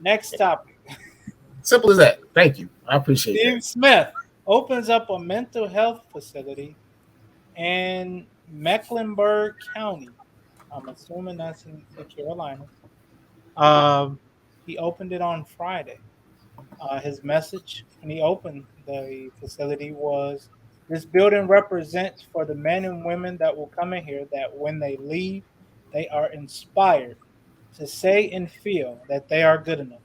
Next topic. Simple as that. Thank you. I appreciate that. Steve Smith opens up a mental health facility in Mecklenburg County. I'm assuming that's in the Carolinas. Um, he opened it on Friday. His message when he opened the facility was, "This building represents for the men and women that will come in here that when they leave, they are inspired to say and feel that they are good enough."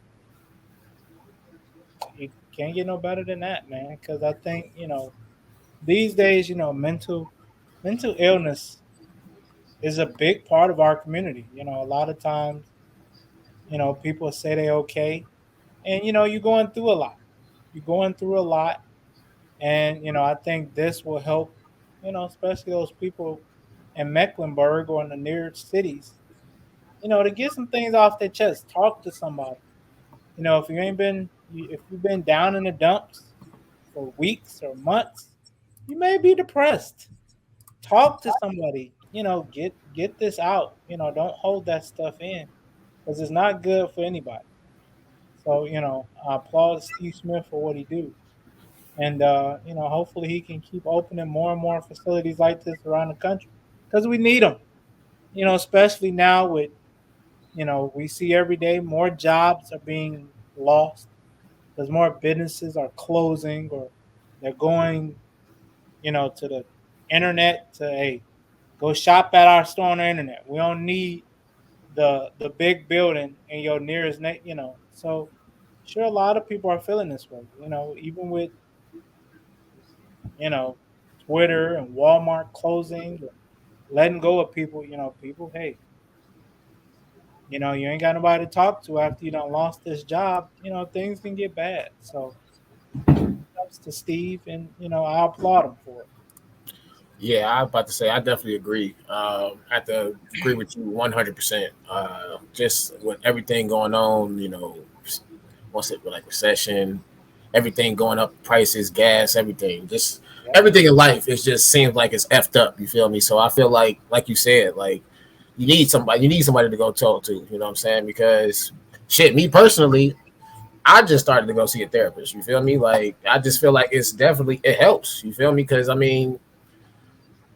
You can't get no better than that, man. Because I think these days, mental illness is a big part of our community. A lot of times, people say they okay, and you're going through a lot. You're going through a lot, and I think this will help. Especially those people in Mecklenburg or in the near cities. To get some things off their chest. Talk to somebody. If if you've been down in the dumps for weeks or months, you may be depressed. Talk to somebody. Get this out. Don't hold that stuff in because it's not good for anybody. So I applaud Steve Smith for what he do, and hopefully he can keep opening more and more facilities like this around the country because we need them. Especially now with we see every day more jobs are being lost because more businesses are closing or they're going to the internet to hey go shop at our store on the internet. We don't need the big building in your nearest So sure, a lot of people are feeling this way. Even with you know Twitter and Walmart closing, or letting go of people. People. Hey, you ain't got nobody to talk to after you done lost this job. Things can get bad. So ups to Steve, and I applaud him for it. Yeah, I was about to say I definitely agree. I have to agree with you 100%. Just with everything going on, what's it like recession, everything going up, prices, gas, everything, just Yep. everything in life. It just seems like it's effed up. You feel me? So I feel like you said, like you need somebody to go talk to. You know what I'm saying? Because shit, me personally, I just started to go see a therapist. You feel me? Like I just feel like it helps. You feel me? Because I mean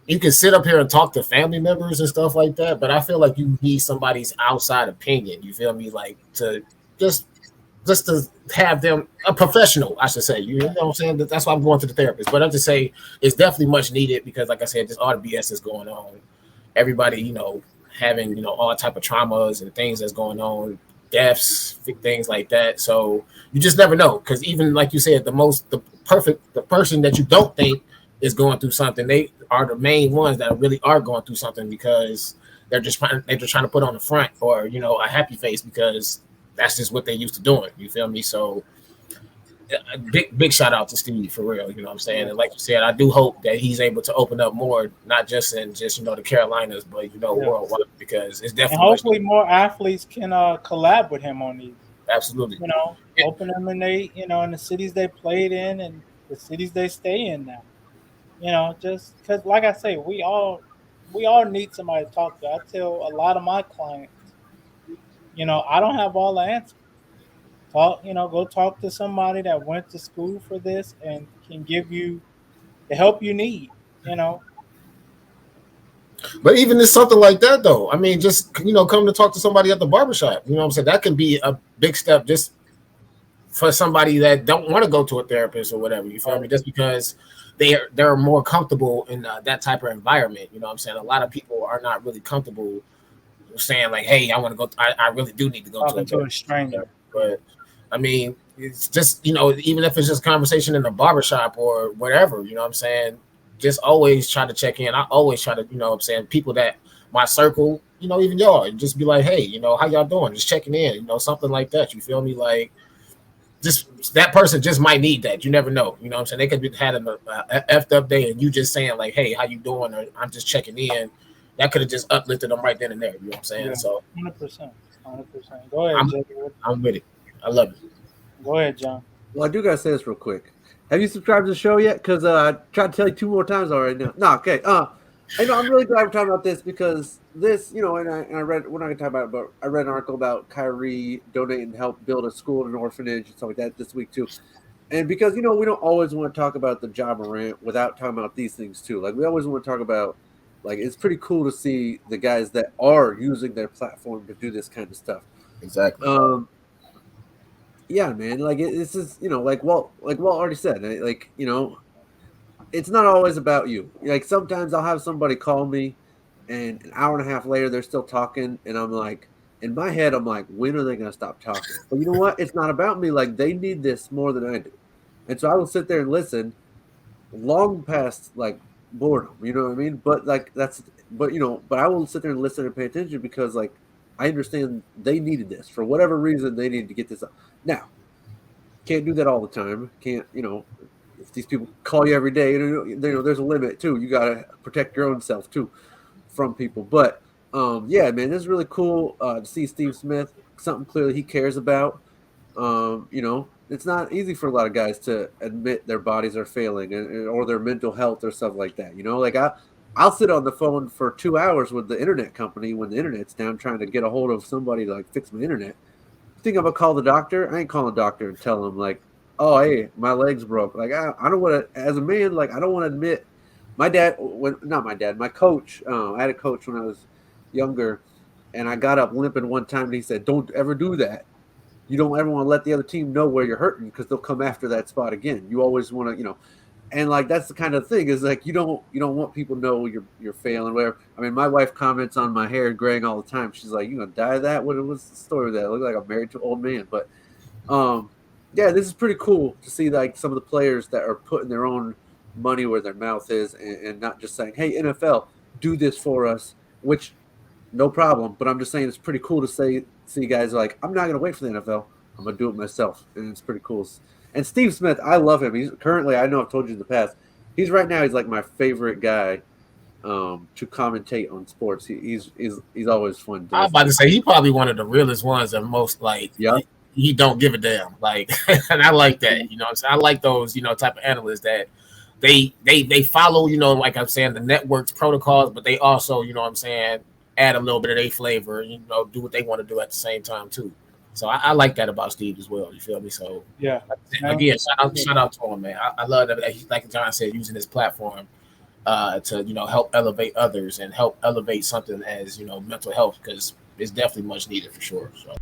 you can sit up here and talk to family members and stuff like that, but I feel like you need somebody's outside opinion. You feel me? Like to just just to have them a professional, I should say. You know what I'm saying? That's why I'm going to the therapist. But I'm just say it's definitely much needed because, like I said, just all the BS is going on. Everybody, having all type of traumas and things that's going on, deaths, things like that. So you just never know because even like you said, the person that you don't think is going through something, they are the main ones that really are going through something because they're just trying to put on the front or a happy face because that's just what they used to doing. You feel me? So big shout out to Steve for real. You know what I'm saying? Yeah. And like you said, I do hope that he's able to open up more, not just in just the Carolinas, but Yes. worldwide because it's And definitely much hopefully more athletes can collab with him on these. absolutely. Yeah, Open them in in the cities they played in and the cities they stay in now. Just because, like I say, we all need somebody to talk to. I tell a lot of my clients, I don't have all the answers. Go talk to somebody that went to school for this and can give you the help you need. You know, but even it's something like that though. I mean, just come to talk to somebody at the barbershop. You know what I'm saying? That can be a big step just for somebody that don't want to go to a therapist or whatever. You feel right? me? Just because they're more comfortable in that type of environment. You know what I'm saying? A lot of people are not really comfortable saying like, "Hey, I want to go. I really do need to go to a Talking to a therapist." stranger. Yeah. But I mean, it's just even if it's just conversation in a barbershop or whatever. You know what I'm saying? Just always try to check in. I always try to, what I'm saying, people that my circle, even y'all, just be like, hey, how y'all doing? Just checking in, something like that. You feel me? Like just that person just might need that. You never know. You know what I'm saying? They could be had a effed up day and you just saying like, hey, how you doing? Or I'm just checking in. That could have just uplifted them right then and there. You know what I'm saying? Yeah. So 100%. 100%. Go ahead, I'm Jay. I'm with it. I love it. Go ahead, John. Well, I do gotta say this real quick. Have you subscribed to the show yet? Because I tried to tell you two more times already. No, okay. I know I'm really glad we're talking about this because this, and I read we're not gonna talk about it, but I read an article about Kyrie donating to help build a school and an orphanage and stuff like that this week too. And because we don't always want to talk about the Ja Morant without talking about these things too. Like we always want to talk about, like it's pretty cool to see the guys that are using their platform to do this kind of stuff. Exactly. Um, yeah, man. Like this is like Walt already said. Like it's not always about you. Like sometimes I'll have somebody call me, and an hour and a half later they're still talking, and I'm like, in my head I'm like, when are they gonna stop talking? But you know what? It's not about me. Like they need this more than I do, and so I will sit there and listen long past like boredom. You know what I mean? But like but I will sit there and listen and pay attention because like I understand they needed this for whatever reason they needed to get this up. Now can't do that all the time. Can't if these people call you every day, there's a limit too. You gotta protect your own self too from people. But yeah, man, this is really cool to see Steve Smith. Something clearly he cares about. It's not easy for a lot of guys to admit their bodies are failing or their mental health or stuff like that. Like I'll sit on the phone for 2 hours with the internet company when the internet's down, trying to get a hold of somebody to like fix my internet. Think I'm gonna call the doctor? I ain't calling the doctor and tell him like, oh hey, my leg's broke. Like I don't want to, as a man, like I don't want to admit. My dad, not my dad, my coach. I had a coach when I was younger, and I got up limping one time, and he said, "Don't ever do that. You don't ever want to let the other team know where you're hurting because they'll come after that spot again. You always want to, and like that's the kind of thing is like you don't want people to know you're failing. Where I mean, my wife comments on my hair graying all the time. She's like, "You gonna die of that? What's the story with that? I look like I'm married to an old man." But um, yeah, this is pretty cool to see like some of the players that are putting their own money where their mouth is and not just saying, "Hey, NFL, do this for us," which no problem. But I'm just saying it's pretty cool to see guys like, I'm not gonna wait for the NFL. I'm gonna do it myself, and it's pretty cool. And Steve Smith, I love him. He's currently, I know I've told you in the past, he's right now he's like my favorite guy to commentate on sports. He's always fun to I'm listen about to to. say he probably one of the realest ones and most like Yeah. he don't give a damn. Like and I like that. You know what I'm saying? I like those, type of analysts that they follow, like I'm saying, the network's protocols, but they also, what I'm saying, add a little bit of their flavor, do what they want to do at the same time too. So I like that about Steve as well. You feel me? So Yeah. No, again, shout out to him, man. I love that he's, like John said, using his platform to help elevate others and help elevate something as mental health, because it's definitely much needed for sure. So